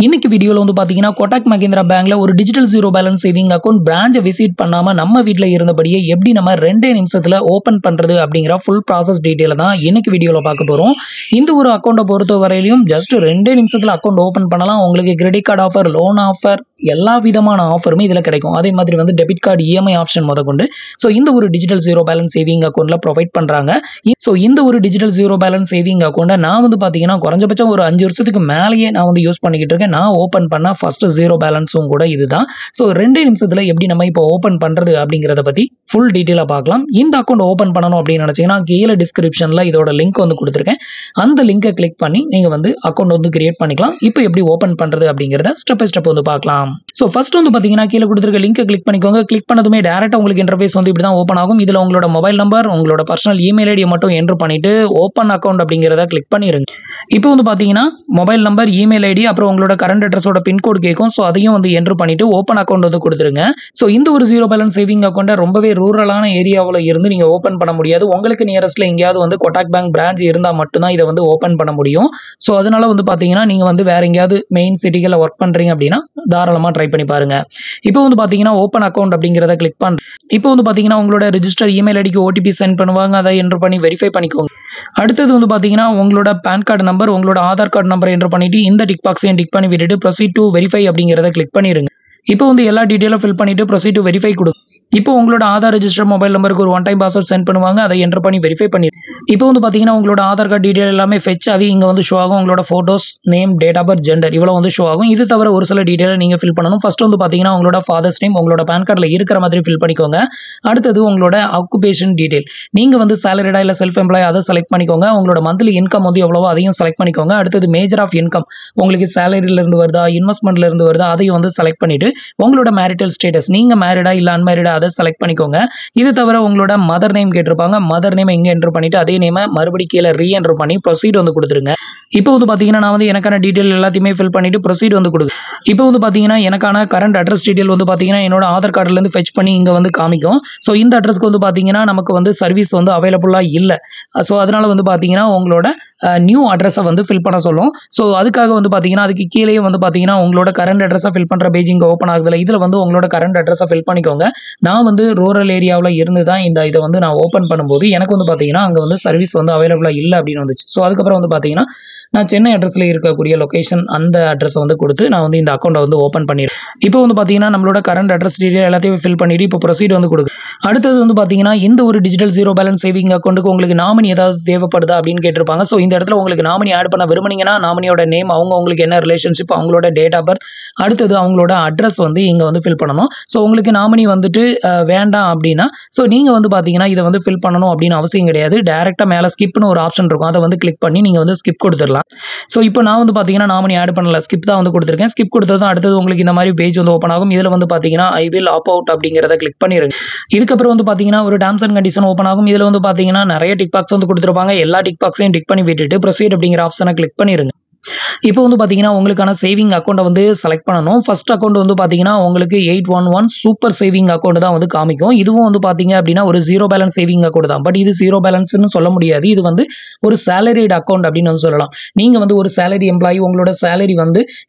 இன்னைக்கு வீடியோல வந்து பாத்தீங்கன்னா கோட்டாக் மஹிந்திரா பேங்க்ல ஒரு digital zero balance saving account பிரான்ச்சை விசிட் பண்ணாம நம்ம வீட்ல இருந்தபடியே எப்படி நம்ம 2 நிமிஷத்துல ஓபன் பண்றது அப்படிங்கிற ஃபுல் ப்ராசஸ் டீடைல தான் இன்னைக்கு வீடியோல பார்க்க போறோம். இந்த ஒரு அக்கௌண்ட்டை பொறுத்த வரையிலும் ஜஸ்ட் 2 நிமிஷத்துல அக்கௌண்ட் ஓபன் பண்ணலாம். உங்களுக்கு credit card offer, loan offer, எல்லா விதமான ஆஃபருமே இதுல கிடைக்கும். அதே மாதிரி வந்து டெபிட் கார்டு இஎம்ஐ ஆப்ஷன் முதற்கொண்டு ஸோ இந்த ஒரு டிஜிட்டல் ஜீரோ பேலன்ஸ் சேவிங் அக்கௌண்ட்ல ப்ரொவைட் பண்றாங்க. ஸோ இந்த ஒரு டிஜிட்டல் ஜீரோ பேலன்ஸ் சேவிங் அக்கௌண்ட்டை நான் வந்து பாத்தீங்கன்னா குறைஞ்சபட்சம் ஒரு 5 வருஷத்துக்கு மேலேயே நான் வந்து யூஸ் பண்ணிக்கிட்டு இருக்கேன். நான் ஓபன் பண்ண ஃபர்ஸ்ட் ஜீரோ பேலன்ஸும் கூட இதுதான். ஸோ 2 நிமிஷத்துல எப்படி நம்ம இப்போ ஓபன் பண்றது அப்படிங்கறத பத்தி ஃபுல் டீடைலா பார்க்கலாம். இந்த அக்கௌண்ட் ஓபன் பண்ணணும் அப்படின்னு நினைச்சீங்கன்னா கீழே டிஸ்கிரிப்ஷன்ல இதோட லிங்க் வந்து கொடுத்துருக்கேன். அந்த லிங்கை கிளிக் பண்ணி நீங்க வந்து அக்கௌண்ட் வந்து கிரியேட் பண்ணிக்கலாம். இப்போ எப்படி ஓபன் பண்றது அப்படிங்கறத ஸ்டெப் பை ஸ்டெப் வந்து பார்க்கலாம். ஸோ ஃபர்ஸ்ட் வந்து பாத்தீங்கன்னா கீழே கொடுத்துருக்க லிங்கை கிளிக் பண்ணிக்கோங்க. கிளிக் பண்ணதுமே டேரக்டா உங்களுக்கு இன்டர்ஃபேஸ் வந்து இப்படி தான் ஓபன் ஆகும். இதுல உங்களோட மொபைல் நம்பர், உங்களோட பர்சனல் இமெயில் ஐடியை மட்டும் என்டர் பண்ணிட்டு ஓபன் அக்கௌண்ட் அப்படிங்கறத கிளிக் பண்ணிருங்க. இப்போ வந்து பாத்தீங்கன்னா மொபைல் நம்பர், இமெயில் ஐடி, அப்புறம் உங்களோட கரண்ட் அட்ரஸோட பின்கோடு கேட்கும். ஸோ அதையும் வந்து என்டர் பண்ணிட்டு ஓப்பன் அக்கௌண்ட் வந்து கொடுத்துருங்க. ஸோ இந்த ஒரு ஜீரோ பேலன்ஸ் சேவிங் அக்கௌண்ட்டை ரொம்பவே ரூரலான ஏரியாவில் இருந்து நீங்க ஓப்பன் பண்ண முடியாது. உங்களுக்கு நியரஸ்ட்ல எங்கேயாவது வந்து கோட்டாக் பேங்க் பிரான்ச் இருந்தால் மட்டும்தான் இதை வந்து ஓப்பன் பண்ண முடியும். ஸோ அதனால வந்து பாத்தீங்கன்னா நீங்க வந்து வேற எங்கேயாவது மெயின் சிட்டிகளில் ஒர்க் பண்றீங்க அப்படின்னா தாராளமா ட்ரை பண்ணி பாருங்க. இப்போ வந்து பாத்தீங்கன்னா ஓப்பன் அக்கௌண்ட் அப்படிங்கிறத கிளிக் பண்ணுங்க. இப்போ வந்து பாத்தீங்கன்னா உங்களோட ரிஜிஸ்டர் இமெயில் ஐடிக்கு ஓடிபி சென்ட் பண்ணுவாங்க. அதை என்டர் பண்ணி வெரிஃபை பண்ணிக்கோங்க. அடுத்தது வந்து பாத்தீங்கன்னா உங்களோட பேன் கார்டு நம்பர், உங்களோட ஆதார் கார்டு நம்பர் என்டர் பண்ணிட்டு இந்த டிக் பாக்ஸையும் டிக் பண்ணி விட்டுட்டு ப்ரொசீட் டு வெரிஃபை அப்படிங்கிறத கிளிக் பண்ணிருங்க. இப்போ வந்து எல்லா டீடைலும் ஃபில் பண்ணிட்டு ப்ரொசீட் டு வெரிஃபை கொடுங்க. இப்போ உங்களோட ஆதார் ரெஜிஸ்டர் மொபைல் நம்பருக்கு ஒரு 1 டைம் பாஸ்வேர்ட் சென்ட் பண்ணுவாங்க. அதை என்டர் பண்ணி வெரிஃபை பண்ணிடுங்க. இப்போ வந்து பாத்தீங்கன்னா உங்களோட ஆதார் கார்டு டீடைல் எல்லாமே ஃபெச் ஆகி இங்க வந்து ஷோ ஆகும். உங்களோட photos, name, date of birth, gender இவ்வளவு வந்து ஷோ ஆகும். இது தவிர ஒரு சில டீடைலை நீங்க ஃபில் பண்ணணும். ஃபர்ஸ்ட் வந்து பாத்தீங்கன்னா உங்களோட ஃபாதர்ஸ் நேம் உங்களோட பேன் கார்டுல இருக்கிற மாதிரி ஃபில் பண்ணிக்கோங்க. அடுத்தது உங்களோட ஆக்குபேஷன் டீடைல், நீங்க வந்து சேலரிடா இல்ல செல்ஃப் எம்ப்ளாய் அதை செலக்ட் பண்ணிக்கோங்க. உங்களோட மந்த்லி இன்கம் வந்து எவ்வளவோ அதையும் செலக்ட் பண்ணிக்கோங்க. அடுத்தது மேஜர் ஆஃப் இன்கம், உங்களுக்கு சேலரியில இருந்து வருதா, இன்வெஸ்ட்மெண்ட்ல இருந்து வருதா, அதையும் வந்து செலக்ட் பண்ணிட்டு உங்களோட மேரிட்டல் ஸ்டேட்டஸ், நீங்க மேரிடா இல்ல அன்மேரிடா அதை செலக்ட் பண்ணிக்கோங்க. இது தவிர உங்களோட மதர் நேம் கேட்டிருப்பாங்க. மதர் நேம் இங்க என்டர் பண்ணிட்டு அதே நேம மறுபடியும் கீழே ரீ என்டர் பண்ணி ப்ரொசீட் வந்து கொடுத்துருங்க. இப்போ வந்து பாத்தீங்கன்னா நான் வந்து எனக்கான டீடைல் எல்லாத்தையுமே ஃபில் பண்ணிட்டு ப்ரொசீட் வந்து கொடுங்க. இப்போ வந்து பாத்தீங்கன்னா எனக்கான கரண்ட் அட்ரஸ் டீடைல் வந்து பாத்தீங்கன்னா என்னோட ஆதார் கார்டுல இருந்து ஃபெச் பண்ணி இங்க வந்து காமிக்கும். ஸோ இந்த அட்ரஸ்க்கு வந்து பாத்தீங்கன்னா நமக்கு வந்து சர்வீஸ் வந்து அவைலபிளா இல்ல. ஸோ அதனால வந்து பாத்தீங்கன்னா உங்களோட நியூ அட்ரஸை வந்து ஃபில் பண்ண சொல்லும். ஸோ அதுக்காக வந்து பாத்தீங்கன்னா அதுக்கு கீழே வந்து பாத்தீங்கன்னா உங்களோட கரண்ட் அட்ரஸை ஃபில் பண்ற பேஜ் இங்க ஓப்பன் ஆகுதுல, இதுல வந்து உங்களோட கரண்ட் அட்ரஸை ஃபில் பண்ணிக்கோங்க. நான் வந்து ரூரல் ஏரியாவில் இருந்து தான் இதை வந்து நான் ஓப்பன் பண்ணும்போது எனக்கு வந்து பாத்தீங்கன்னா அங்க வந்து சர்வீஸ் வந்து அவைலபிளா இல்லை அப்படின்னு வந்துச்சு. ஸோ அதுக்கப்புறம் வந்து பாத்தீங்கன்னா நான் சென்னை அட்ரஸ்ல இருக்கக்கூடிய லொகேஷன் அந்த அட்ரஸ் வந்து கொடுத்து நான் வந்து இந்த அக்கௌண்ட்டை வந்து ஓப்பன் பண்ணிடுறேன். இப்போ வந்து பாத்தீங்கன்னா நம்மளோட கரண்ட் அட்ரஸ் டீடைல் எல்லாத்தையும் ஃபில் பண்ணிட்டு இப்போ ப்ரொசீட் வந்து கொடுங்க. அடுத்தது வந்து பாத்தீங்கன்னா இந்த ஒரு டிஜிட்டல் ஜீரோ பேலன்ஸ் சேவிங் அக்கௌண்ட்டுக்கு உங்களுக்கு நாமினி ஏதாவது தேவைப்படுதா அப்படின்னு கேட்டிருப்பாங்க. ஸோ இந்த இடத்துல உங்களுக்கு நாமினி ஆட் பண்ண விரும்புனீங்கன்னா நாமினியோட நேம், உங்களுக்கு என்ன ரிலேஷன்ஷிப், அவங்களோட டேட் ஆஃப் பர்த், அடுத்தது அவங்களோட அட்ரஸ் வந்து இங்க வந்து ஃபில் பண்ணணும். ஸோ உங்களுக்கு நாமினி வந்துட்டு வேண்டாம் அப்படின்னா ஸோ நீங்க வந்து பாத்தீங்கன்னா இதை வந்து ஃபில் பண்ணணும் அப்படின்னு அவசியம் கிடையாது. டைரக்டா மேல ஸ்கிப்னு ஒரு ஆப்ஷன் இருக்கும். அதை வந்து கிளிக் பண்ணி நீங்க வந்து ஸ்கிப் கொடுத்துடலாம். ஸோ இப்போ நான் வந்து பாத்தீங்கன்னா நாமினி ஆட் பண்ணல, ஸ்கிப் தான் வந்து கொடுத்துருக்கேன். ஸ்கிப் கொடுத்ததும் அடுத்தது உங்களுக்கு இந்த மாதிரி பேஜ் வந்து ஓப்பன் ஆகும். இதுல வந்து பாத்தீங்கன்னா ஐ வில் ஆப் அவுட் அப்படிங்கிறத கிளிக் பண்ணிருங்க. இதுக்கப்புறம் வந்து பாத்தீங்கன்னா ஒரு டேர்ம்ஸ் அண்ட் கண்டிஷன் ஓப்பன் ஆகும். இதுல வந்து பாத்தீங்கன்னா நிறைய டிக் பாக்ஸ் வந்து கொடுத்துருப்பாங்க. எல்லா டிக் பாக்ஸையும் டிக் பண்ணி விட்டுட்டு ப்ரொசீட் அப்படிங்கிற ஆப்ஷனை கிளிக் பண்ணிருங்க. இப்போ வந்து பாத்தீங்கன்னா உங்களுக்கான சேவிங் அக்கௌண்ட் வந்து செலக்ட் பண்ணணும். ஃபர்ஸ்ட் அக்கௌண்ட் வந்து பாத்தீங்கன்னா உங்களுக்கு 811 சூப்பர் சேவிங் அக்கௌண்ட் தான் வந்து காமிக்கும். இதுவும் வந்து பாத்தீங்க அப்படின்னா ஒரு ஜீரோ பேலன்ஸ் சேவிங் அக்கௌண்ட் தான். பட் இது ஜீரோ பேலன்ஸ்னு சொல்ல முடியாது. இது வந்து ஒரு சேலரிட் அக்கௌண்ட் அப்படின்னு வந்து சொல்லலாம். நீங்க வந்து ஒரு சேலரி எம்ப்ளாயி, உங்களோட சேலரி வந்து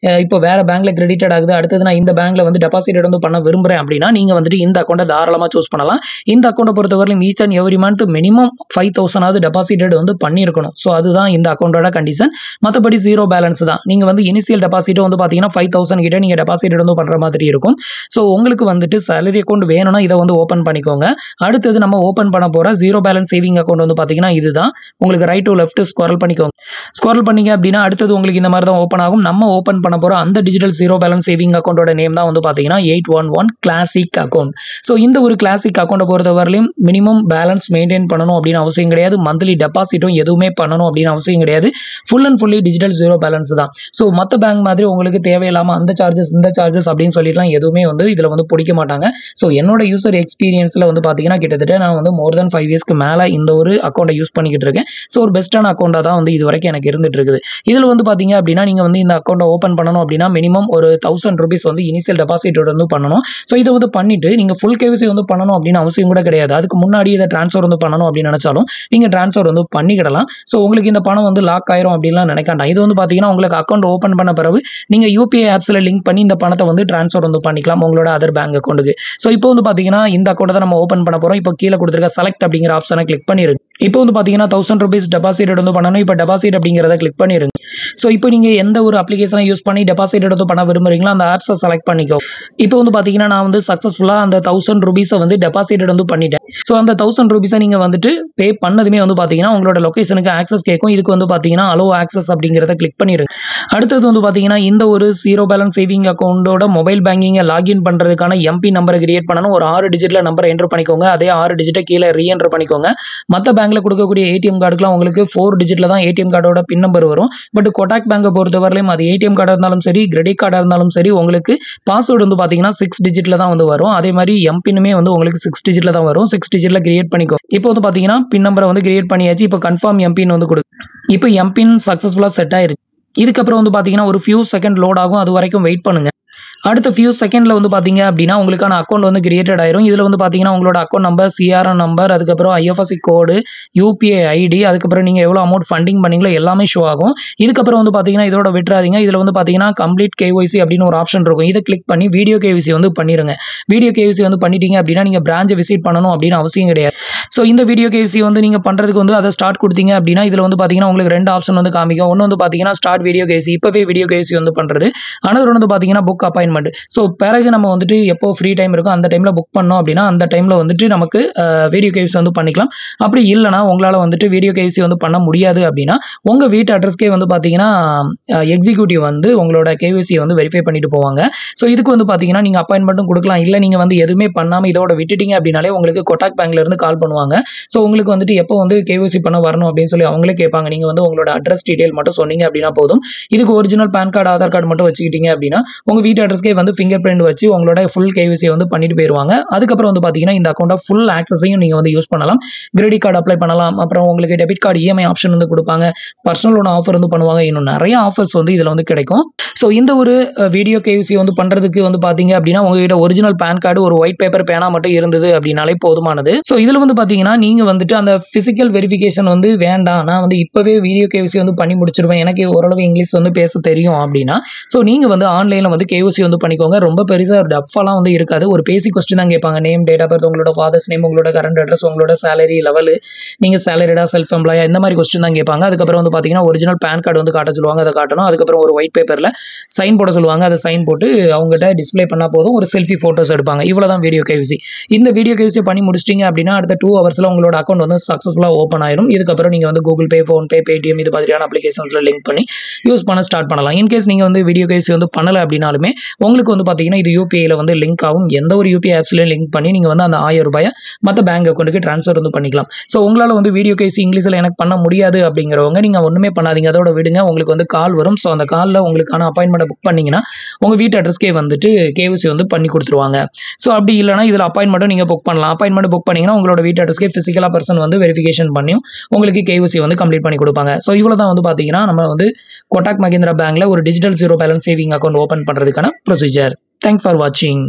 இப்போ வேற பேங்க்ல கிரெடிட்டட் ஆகுது, அடுத்தது நான் இந்த பேங்க்ல வந்து டெபாசிட் வந்து பண்ண விரும்புறேன் அப்படின்னா நீங்க வந்துட்டு இந்த அக்கௌண்ட்டை தாராளமா சூஸ் பண்ணலாம். இந்த அக்கௌண்ட்டை பொறுத்தவரையிலும் each and every month minimum 5,000 deposit வந்து பண்ணியிருக்கணும். ஸோ அதுதான் இந்த அக்கௌண்டோட கண்டிஷன். மற்றபடி ஜீரோ பேலன்ஸ் தான். நீங்க வந்து இனிஷியல் டெபாசிட் வந்து பாத்தீங்கன்னா 5,000 கிட்ட நீங்க டெபாசிட் வந்து பண்ற மாதிரி இருக்கும். ஸோ உங்களுக்கு வந்துட்டு சேலரி அக்கௌண்ட் வேணும்னா இதை வந்து ஓப்பன் பண்ணிக்கோங்க. அடுத்தது நம்ம ஓப்பன் பண்ண போற ஜீரோ பேலன்ஸ் சேவிங் அக்கௌண்ட் வந்து பாத்தீங்கன்னா இதுதான். உங்களுக்கு ரைட் டு லெஃப்ட் ஸ்க்ரால் பண்ணிக்கோங்க. ஸ்க்ரால் பண்ணீங்க அப்படின்னா அடுத்தது உங்களுக்கு இந்த மாதிரி தான் ஓப்பன் ஆகும். நம்ம ஓப்பன் பண்ண போற அந்த டிஜிட்டல் ஜீரோ பேலன்ஸ் சேவிங் அக்கௌண்டோட நேம் தான் வந்து பாத்தீங்கன்னா 811 கிளாசிக் அக்கௌண்ட். ஸோ இந்த ஒரு கிளாசிக் அக்கௌண்ட்டை பொறுத்தவரையிலும் மினிமம் பேலன்ஸ் மெயின்டைன் பண்ணணும் அப்படின்னு அவசியம் கிடையாது. மந்த்லி டெபாசிட்டும் எதுவுமே பண்ணணும் அப்படின்னு அவசியம் கிடையாது. Full and fully digital zero balance தான். ஸோ மற்ற பேங்க் மாதிரி உங்களுக்கு தேவையில்லாம அந்த சார்ஜஸ் இந்த சார்ஜஸ் அப்படின்னு சொல்லிட்டுலாம் எதுவுமே வந்து இதுல வந்து பிடிக்க மாட்டாங்க. ஸோ என்னோட யூசர் எக்ஸ்பீரியன்ஸ்ல வந்து பாத்தீங்கன்னா கிட்டத்தட்ட நான் வந்து மோர் தென் 5 இயர்ஸ்க்கு மேல இந்த ஒரு அக்கௌண்ட்டை யூஸ் பண்ணிக்கிட்டு இருக்கேன். ஸோ ஒரு பெஸ்ட்டான அக்கௌண்டா தான் வந்து இது வரைக்கும் எனக்கு இருந்துட்டு இருக்குது. இதுல வந்து பாத்தீங்க அப்படின்னா நீங்க வந்து இந்த அக்கௌண்ட்டை ஓப்பன் பண்ணணும் அப்படின்னா மினிமம் ஒரு 1000 ரூபீஸ் வந்து இனிஷியல் டெபாசிட் வந்து பண்ணணும். ஸோ இதை வந்து பண்ணிட்டு நீங்க ஃபுல் கேவிசி வந்து பண்ணணும் அப்படின்னு அவசியம் கூட கிடையாது. அதுக்கு முன்னாடி இதை டிரான்ஸ்ஃபர் வந்து பண்ணணும் அப்படின்னு நினைச்சாலும் நீங்க டிரான்ஸ்ஃபர் வந்து பண்ணிக்கிடலாம். ஸோ உங்களுக்கு இந்த பணம் வந்து லாக் ஆயிரும் அப்படின்லாம் நினைக்காண்டா. இது வந்து பார்த்தீங்கன்னா உங்களுக்கு அக்கௌண்ட் ஓப்பன் பண்ண பிறகு நீங்கள் யூபிஐ ஆப்ஸில் லிங்க் பண்ணி இந்த பணத்தை வந்து ட்ரான்ஸ்ஃபர் வந்து பண்ணிக்கலாம் உங்களோட அதர் பேங்க் அக்கௌண்ட்டுக்கு. ஸோ இப்போ வந்து பார்த்தீங்கன்னா இந்த அக்கௌண்ட்டை தான் நம்ம ஓப்பன் பண்ண போகிறோம். இப்போ கீழே கொடுத்துருக்க செலக்ட் அப்படிங்கிற ஆப்ஷனை கிளிக் பண்ணிருங்க. இப்போ வந்து பார்த்தீங்கன்னா 1000 rupees டெபாசிட் வந்து பண்ணணும். இப்போ டெபாசிட் அப்படிங்கிறத கிளிக் பண்ணிருங்க. ஸோ இப்போ நீங்கள் எந்த ஒரு அப்ளிகேஷனை யூஸ் பண்ணி டெபாசிட் எடுத்து பண்ண விரும்புறீங்களோ அந்த ஆப்ஸை செலக்ட் பண்ணிக்கோ. இப்போ வந்து பார்த்தீங்கன்னா நான் வந்து சக்ஸஸ்ஃபுல்லாக அந்த 1000 rupees வந்து டெபாசிட் வந்து பண்ணிட்டேன். ஸோ அந்த 1000 rupees நீங்கள் வந்துட்டு பே பண்ணதுமே வந்து பார்த்தீங்கன்னா உங்களோட லொகேஷனுக்கு ஆக்சஸ் கேட்கும். இதுக்கு வந்து பார்த்தீங்கன்னா அலோ ஆக்சஸ் அப்படிங்கிறத கிளிக் பண்ணிருங்க. அடுத்தது வந்து பார்த்தீங்கன்னா இந்த ஒரு ஜீரோ பேலன்ஸ் சேவிங் அக்கௌண்டோட மொபைல் பேங்கிங்கை லாகின் பண்ணுறதுக்கான எம்பி நம்பரை கிரியேட் பண்ணணும். ஒரு 6 டிஜிட்ல நம்பரை என்டர் பண்ணிக்கோங்க. அதே 6 டிஜிட்டை கீழே ரீஎன்டர் பண்ணிக்கோங்க. மற்ற பேங்க்ல கொடுக்கக்கூடிய ஏடிஎம் கார்டுக்குலாம் உங்களுக்கு 4 டிஜிட்ல தான் ஏடிஎம் கார்டோட பின் நம்பர் வரும். பட் கோட்டாக் பேங்கை பொறுத்தவரையிலும் அது ஏடிஎம் கார்டாக இருந்தாலும் சரி கிரெடிட் கார்டாக இருந்தாலும் சரி உங்களுக்கு பாஸ்வேர்டு வந்து பார்த்தீங்கன்னா 6 டிஜிட்ல தான் வந்து வரும். அதே மாதிரி எம்பினுமே வந்து உங்களுக்கு 6 டிஜிட்ல தான் வரும். 6 டிஜிட்ல கிரியேட் பண்ணிக்கோ. இப்போ வந்து பார்த்தீங்கன்னா பின் நம்பரை வந்து கிரியேட் பண்ணியாச்சு. இப்போ கன்ஃபார்ம் எம்பின் வந்து கொடு. இப்போ எம்பின் சக்ஸஸ்ஃபுல்லாக செட் ஆயிருச்சு. இதுக்கப்புறம் வந்து பார்த்தீங்கன்னா ஒரு ஃபியூ செகண்ட் லோட் ஆகும். அது வரைக்கும் வெயிட் பண்ணுங்க. அடுத்த ஃபியூ செகண்ட்ல வந்து பார்த்தீங்க அப்படின்னா உங்களுக்கான அக்கௌண்ட் வந்து கிரியேட்டட் ஆயிரும். இதில் வந்து பார்த்தீங்கன்னா உங்களோட அக்கௌண்ட் நம்பர், சிஆர்என் நம்பர், அதுக்கப்புறம் ஐஎஃப்எஸ்சி கோடு, யூபிஐ ஐடி, அதுக்கப்புறம் நீங்கள் எவ்வளோ அமௌண்ட் ஃபண்டிங் பண்ணீங்களோ எல்லாமே ஷோ ஆகும். இதுக்கப்புறம் வந்து பார்த்தீங்கன்னா இதோட விட்டுறாதீங்க. இதில் வந்து பார்த்தீங்கன்னா கம்ப்ளீட் கேஒய்சி அப்படின்னு ஒரு ஆப்ஷன் இருக்கும். இதை கிளிக் பண்ணி வீடியோ கேஒய்சி வந்து பண்ணிடுங்க. வீடியோ கேஒய்சி வந்து பண்ணிட்டீங்க அப்படின்னா நீங்கள் பிரான்ச்சை விசிட் பண்ணணும் அப்படின்னு அவசியம் கிடையாது. ஸோ இந்த வீடியோ கேஒய்சி வந்து நீங்கள் பண்ணுறதுக்கு வந்து அதை ஸ்டார்ட் கொடுத்தீங்க அப்படின்னா இதில் வந்து பார்த்தீங்கன்னா உங்களுக்கு 2 ஆப்ஷன் வந்து காமிக்கும். ஒன்று வந்து பார்த்தீங்கன்னா ஸ்டார்ட் வீடியோ கேஒய்சி, இப்போவே வீடியோ கேஒய்சி வந்து பண்ணுறது. அனதர் வந்து பார்த்தீங்கன்னா புக் அப்பாயின்மெண்ட். ஸோ பிறகு நம்ம வந்துட்டு எப்போ ஃப்ரீ டைம் இருக்கோ அந்த டைமில் புக் பண்ணோம் அப்படின்னா அந்த டைமில் வந்துட்டு நமக்கு வீடியோ கேவிசி வந்து பண்ணிக்கலாம். அப்படி இல்லைனா உங்களால் வந்துட்டு வீடியோ கேவிசி வந்து பண்ண முடியாது அப்படின்னா உங்கள் வீட்டு அட்ரஸ்க்கே வந்து பார்த்தீங்கன்னா எக்ஸிக்யூட்டிவ் வந்து உங்களோட கேவிசியை வந்து வெரிஃபை பண்ணிட்டு போவாங்க. ஸோ இதுக்கு வந்து பார்த்தீங்கன்னா நீங்கள் அப்பாயின்மெண்ட்டும் கொடுக்கலாம். இல்லை நீங்கள் வந்து எதுவுமே பண்ணாமல் இதோட விட்டுட்டீங்க அப்படின்னாலே உங்களுக்கு கோட்டாக் பேங்க்லேருந்து கால் பண்ணுவாங்க. ஸோ உங்களுக்கு வந்துட்டு எப்போ வந்து கேவிசி பண்ண வரணும் அப்படின்னு சொல்லி அவங்களே கேட்பாங்க. நீங்கள் வந்து உங்களோட அட்ரஸ் டீடைல் மட்டும் சொன்னீங்க அப்படின்னா போதும். இதுக்கு original pan card, Aadhaar card மட்டும் வச்சுக்கிட்டீங்க அப்படின்னா உங்கள் வீட்டு அட்ரஸ்க்கே வந்து ஃபிங்கர் பிரிண்ட் வச்சு உங்களோட ஃபுல் கேவிசியை வந்து பண்ணிட்டு போயிருவாங்க. அதுக்கப்புறம் வந்து பார்த்தீங்கன்னா இந்த அக்கௌண்ட்டை ஃபுல் ஆக்சஸையும் நீங்கள் வந்து யூஸ் பண்ணலாம். கிரெடிட் கார்டு அப்ளை பண்ணலாம். அப்புறம் உங்களுக்கு டெபிட் கார்டு இஎம்ஐ ஆப்ஷன் வந்து கொடுப்பாங்க. பர்சனல் லோன் ஆஃபர் வந்து பண்ணுவாங்க. இன்னும் நிறைய ஆஃபர்ஸ் வந்து இதில் வந்து கிடைக்கும். ஸோ இந்த ஒரு வீடியோ கேவிசி வந்து பண்ணுறதுக்கு வந்து பார்த்தீங்க அப்படின்னா உங்ககிட்ட ஒரிஜினல் பேன் கார்டு, ஒரு ஒயிட் பேப்பர் பேனா மட்டும் இருந்தது அப்படின்னாலே போதுமானது. ஸோ இதில் வந்து பார்த்தீங்கன்னா நீங்கள் வந்துட்டு அந்த ஃபிசிக்கல் வெரிஃபிகேஷன் வந்து வேண்டாம், நான் வந்து இப்போவே வீடியோ கேவிசி வந்து பண்ணி முடிச்சிருவேன், எனக்கு ஓரளவு இங்கிலீஷ் வந்து பேச தெரியும் அப்படின்னா ஸோ நீங்கள் வந்து ஆன்லைனில் வந்து கேவிசி வந்து பண்ணிக்கோங்க. ரொம்ப பெருசாக டஃப்பாலாம் வந்து இருக்காது. ஒரு பேசிக் கொஸ்டின் தான் கேட்பாங்க. நேம், டேட் ஆஃப் பர்த், உங்களோட ஃபாதர்ஸ் நேம், உங்களோட கரண்ட் அட்ரஸ், உங்களோட சேலரி லெவலு, நீங்கள் சேலரிடா செல்ஃப் எம்ப்ளாயா, இந்த மாதிரி கொஸ்டின் தான் கேட்பாங்க. அதுக்கப்புறம் வந்து பார்த்தீங்கன்னா ஒரிஜினல் பேன் கார்டு வந்து காட்ட சொல்லுவாங்க. அதை காட்டணும். அதுக்கப்புறம் ஒரு ஒயிட் பேப்பரில் சைன் போட சொல்லுவாங்க. அதை சைன் போட்டு அவங்ககிட்ட டிஸ்பிளே பண்ணால் போதும். ஒரு செல்ஃபி ஃபோட்டோஸ் எடுப்பாங்க. இவ்வளோ தான் வீடியோ கேவிசி. இந்த வீடியோ கேவிசி பண்ணி முடிச்சிட்டிங்க அப்படின்னா அடுத்த 2 ஹவர்ஸில் உங்களோட அக்கௌண்ட் வந்து சக்ஸஸ்ஃபுல்லாக ஓப்பன் ஆயிரும். இதுக்கப்புறம் நீங்கள் வந்து கூகுள் பே, ஃபோன்பே, பேடிஎம் இது மாதிரியான அப்ளிகேஷன்ஸில் லிங்க் பண்ணி யூஸ் பண்ண ஸ்டார்ட் பண்ணலாம். இன்கேஸ் நீங்கள் வந்து வீடியோ கேவிசி வந்து பண்ணலை அப்படின்னாலுமே உங்களுக்கு வந்து பார்த்தீங்கன்னா இது யூபிஐயில் வந்து லிங்க் ஆகும். எந்த ஒரு யூபிஐ ஆப்ஸ்லையும் லிங்க் பண்ணி நீங்கள் வந்து அந்த 1000 ரூபாயை மற்ற பேங்க் அக்கௌண்ட்டுக்கு ட்ரான்ஸ்ஃபர் வந்து பண்ணிக்கலாம். ஸோ உங்களால் வந்து வீடியோ கேவிசி இங்கிலீஷில் எனக்கு பண்ண முடியாது அப்படிங்கிறவங்க நீங்கள் ஒன்றுமே பண்ணாதீங்க, அதோட விடுங்க. உங்களுக்கு வந்து கால் வரும். ஸோ அந்த காலில் உங்களுக்கான அப்பாயின்மெண்ட்டை புக் பண்ணிங்கன்னா உங்கள் வீட்டு அட்ரஸ்க்கே வந்துட்டு கேவிசி வந்து பண்ணி கொடுத்துருவாங்க. ஸோ அப்படி இல்லைனா இதில் அப்பாயின்மெண்ட்டும் நீங்கள் புக் பண்ணலாம். அப்பாயின்மெண்ட் புக் பண்ணிங்கன்னா உங்களோட வீட்டு அட்ரஸ்க்கே ஃபிசிக்கலாக பர்சன் வந்து வெரிஃபிகேஷன் பண்ணியும் உங்களுக்கு கேவிசி வந்து கம்ப்ளீட் பண்ணி கொடுப்பாங்க. ஸோ இவ்வளோ தான் வந்து பார்த்தீங்கன்னா நம்ம வந்து கோட்டாக் மஹிந்திரா பேங்க்ல ஒரு digital zero balance saving account open பண்ணுறதுக்கான ப்ரொசீஜர். தேங்க்ஸ் ஃபார் வாட்சிங்.